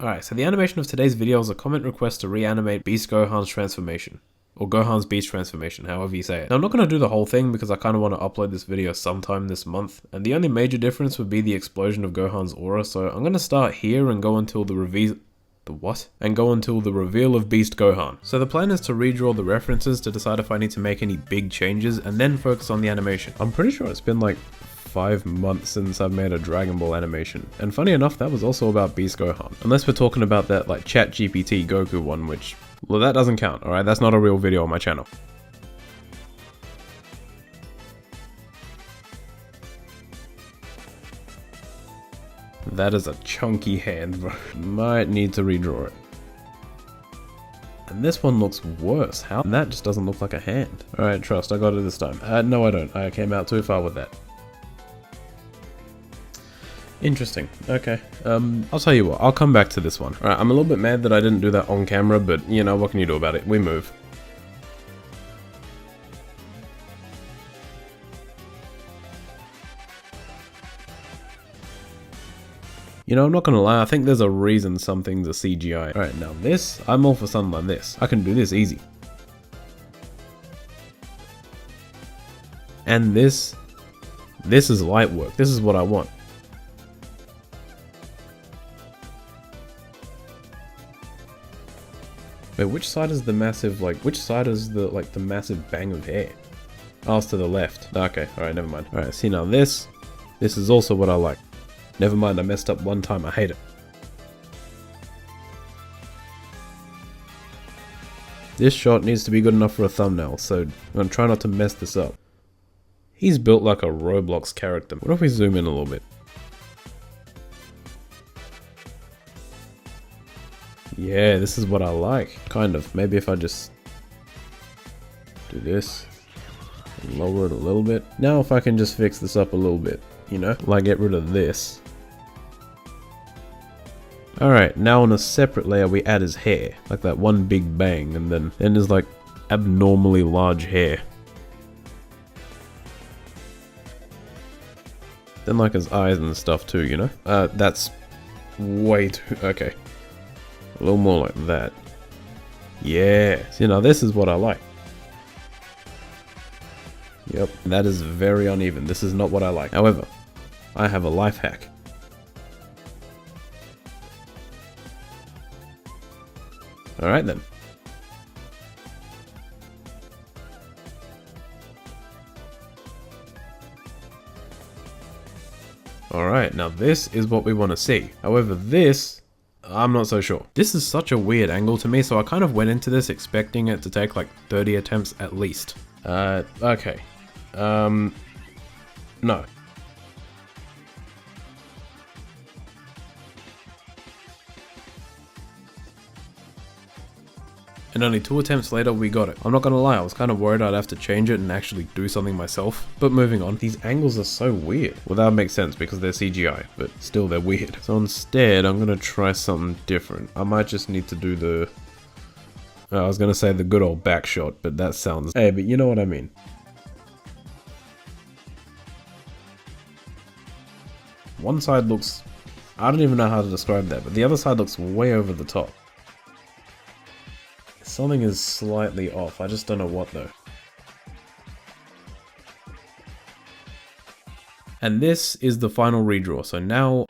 Alright, so the animation of today's video is a comment request to reanimate Beast Gohan's transformation. Or Gohan's Beast transformation, however you say it. Now, I'm not going to do the whole thing because I kind of want to upload this video sometime this month, and the only major difference would be the explosion of Gohan's aura, so I'm going to start here and go until the reveal... And go until the reveal of Beast Gohan. So the plan is to redraw the references to decide if I need to make any big changes, and then focus on the animation. I'm pretty sure it's been like 5 months since I've made a Dragon Ball animation, and funny enough, that was also about Beast Gohan. Unless we're talking about that like ChatGPT Goku one, which, well, that doesn't count, alright? That's not a real video on my channel. That is a chunky hand, bro. Might need to redraw it. And this one looks worse. How? And that just doesn't look like a hand. Alright, trust, I got it this time. No I don't. I came out too far with that. Interesting. Okay. I'll tell you what, I'll come back to this one. Alright, I'm a little bit mad that I didn't do that on camera, but you know, what can you do about it? We move. You know, I'm not gonna lie, I think there's a reason some things are CGI. Alright, now this, I'm all for something like this. I can do this easy. And this is light work. This is what I want. Wait, which side is the massive, like, which side is the, like, the massive bang of hair? Oh, it's to the left. Okay, alright, never mind. Alright, see now this is also what I like. Never mind, I messed up one time, I hate it. This shot needs to be good enough for a thumbnail, so I'm gonna try not to mess this up. He's built like a Roblox character. What if we zoom in a little bit? Yeah, this is what I like. Kind of. Maybe if I just do this and lower it a little bit. Now if I can just fix this up a little bit, you know? Like get rid of this. Alright, now on a separate layer we add his hair. Like that one big bang, and then there's like abnormally large hair. Then like his eyes and stuff too, you know? That's way too... okay. A little more like that. Yeah. See, now this is what I like. Yep, that is very uneven. This is not what I like. However, I have a life hack. Alright then. Alright, now this is what we want to see. However, this, I'm not so sure. This is such a weird angle to me, so I kind of went into this expecting it to take like 30 attempts at least. Okay. No. And only 2 attempts later, we got it. I'm not gonna lie, I was kind of worried I'd have to change it and actually do something myself. But moving on, these angles are so weird. Well, that makes sense because they're CGI, but still they're weird. So instead, I'm gonna try something different. I might just need to do the... I was gonna say the good old back shot, but that sounds... Hey, but you know what I mean. One side looks... I don't even know how to describe that, but the other side looks way over the top. Something is slightly off, I just don't know what though. And this is the final redraw, so now...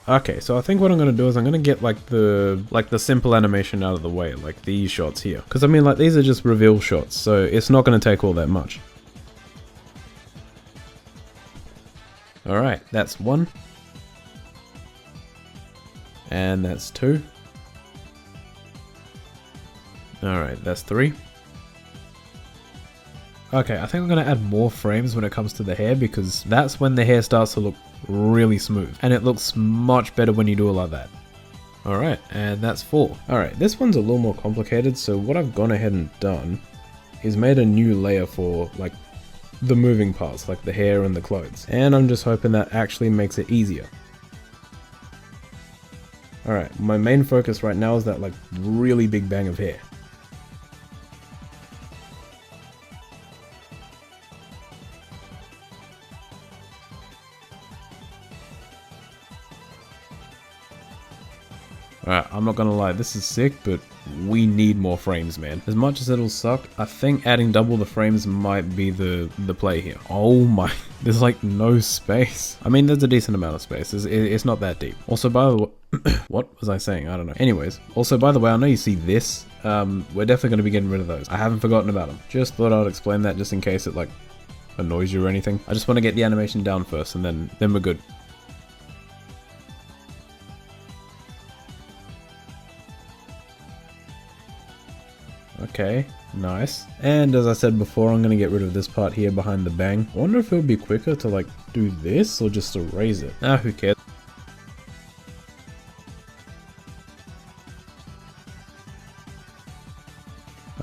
Okay, so I think what I'm gonna do is I'm gonna get like the simple animation out of the way, like these shots here. Because I mean, like, these are just reveal shots, so it's not gonna take all that much. Alright, that's 1. And that's 2. Alright, that's 3. Okay, I think I'm going to add more frames when it comes to the hair because that's when the hair starts to look really smooth. And it looks much better when you do it like that. Alright, and that's 4. Alright, this one's a little more complicated, so what I've gone ahead and done is made a new layer for, like, the moving parts, like the hair and the clothes. And I'm just hoping that actually makes it easier. Alright, my main focus right now is that, like, really big bang of hair. Alright, I'm not gonna lie, this is sick, but we need more frames, man. As much as it'll suck, I think adding double the frames might be the play here. Oh my, there's like no space. I mean, there's a decent amount of space. It's not that deep. Also, by the way, what was I saying? I don't know. Anyways, also, by the way, I know you see this. We're definitely gonna be getting rid of those. I haven't forgotten about them. Just thought I'd explain that just in case it like annoys you or anything. I just want to get the animation down first and then we're good. Okay, nice. And as I said before, I'm going to get rid of this part here behind the bang. I wonder if it would be quicker to like do this or just erase it. Ah, who cares?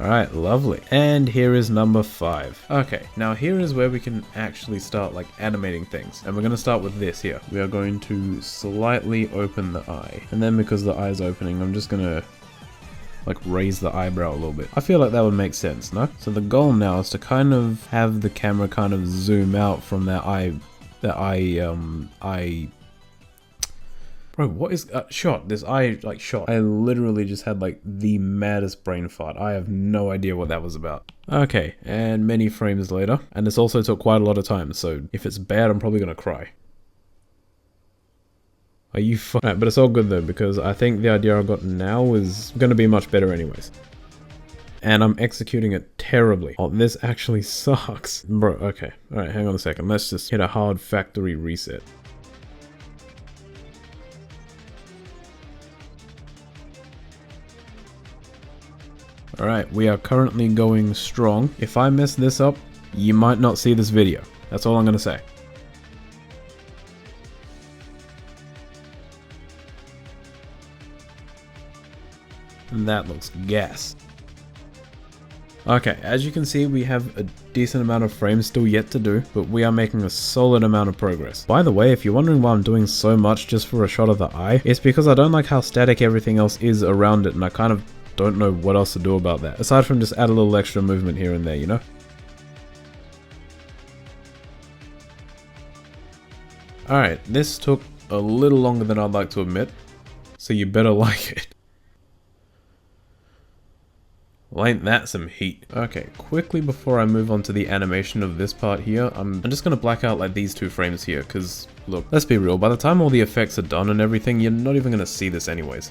Alright, lovely. And here is number 5. Okay, now here is where we can actually start like animating things. And we're going to start with this here. We are going to slightly open the eye. And then because the eye is opening, I'm just going to like raise the eyebrow a little bit. I feel like that would make sense, no? So the goal now is to kind of have the camera kind of zoom out from that eye. Bro, what is shot? This eye like shot. I literally just had like the maddest brain fart. I have no idea what that was about. Okay, and many frames later, and this also took quite a lot of time. So if it's bad, I'm probably gonna cry. Are you Right, but it's all good though, because I think the idea I've got now is going to be much better anyways. And I'm executing it terribly. Oh, this actually sucks. Bro, okay. Alright, hang on a second. Let's just hit a hard factory reset. Alright, we are currently going strong. If I mess this up, you might not see this video. That's all I'm going to say. And that looks gas. Okay, as you can see, we have a decent amount of frames still yet to do, but we are making a solid amount of progress. By the way, if you're wondering why I'm doing so much just for a shot of the eye, it's because I don't like how static everything else is around it, and I kind of don't know what else to do about that, aside from just add a little extra movement here and there, you know? Alright, this took a little longer than I'd like to admit, so you better like it. Well, ain't that some heat. Okay, quickly before I move on to the animation of this part here, I'm just gonna black out like these 2 frames here, because look, let's be real, by the time all the effects are done and everything, you're not even gonna see this anyways.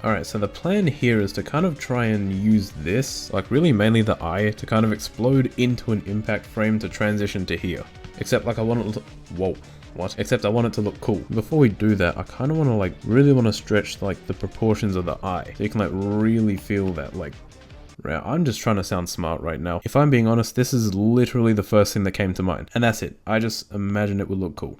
Alright, so the plan here is to kind of try and use this, like really mainly the eye, to kind of explode into an impact frame to transition to here. Except like I want it to... Whoa. What? Except I want it to look cool. Before we do that, I kind of want to like, really want to stretch like the proportions of the eye. So you can like really feel that like, I'm just trying to sound smart right now. If I'm being honest, this is literally the first thing that came to mind. And that's it. I just imagined it would look cool.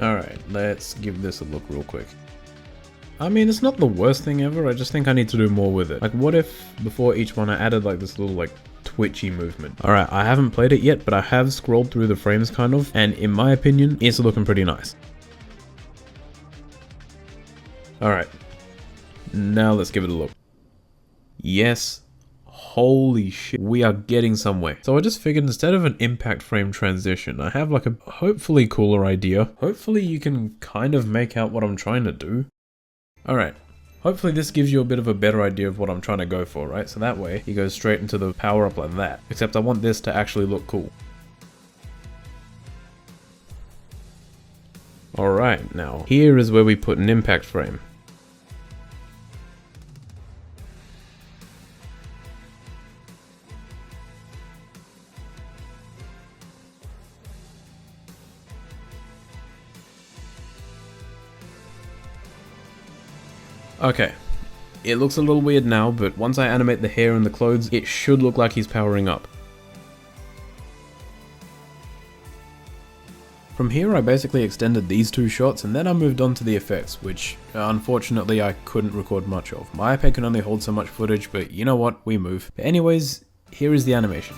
Alright, let's give this a look real quick. I mean, it's not the worst thing ever, I just think I need to do more with it. Like, what if before each one I added like this little like twitchy movement? Alright, I haven't played it yet, but I have scrolled through the frames kind of, and in my opinion, it's looking pretty nice. Alright, now let's give it a look. Yes. Holy shit, we are getting somewhere. So I just figured instead of an impact frame transition, I have like a hopefully cooler idea. Hopefully you can kind of make out what I'm trying to do. Alright, hopefully this gives you a bit of a better idea of what I'm trying to go for, right? So that way, you go straight into the power up like that. Except I want this to actually look cool. Alright, now here is where we put an impact frame. Okay, it looks a little weird now, but once I animate the hair and the clothes, it should look like he's powering up. From here I basically extended these 2 shots and then I moved on to the effects, which unfortunately I couldn't record much of. My iPad can only hold so much footage, but you know what, we move. But anyways, here is the animation.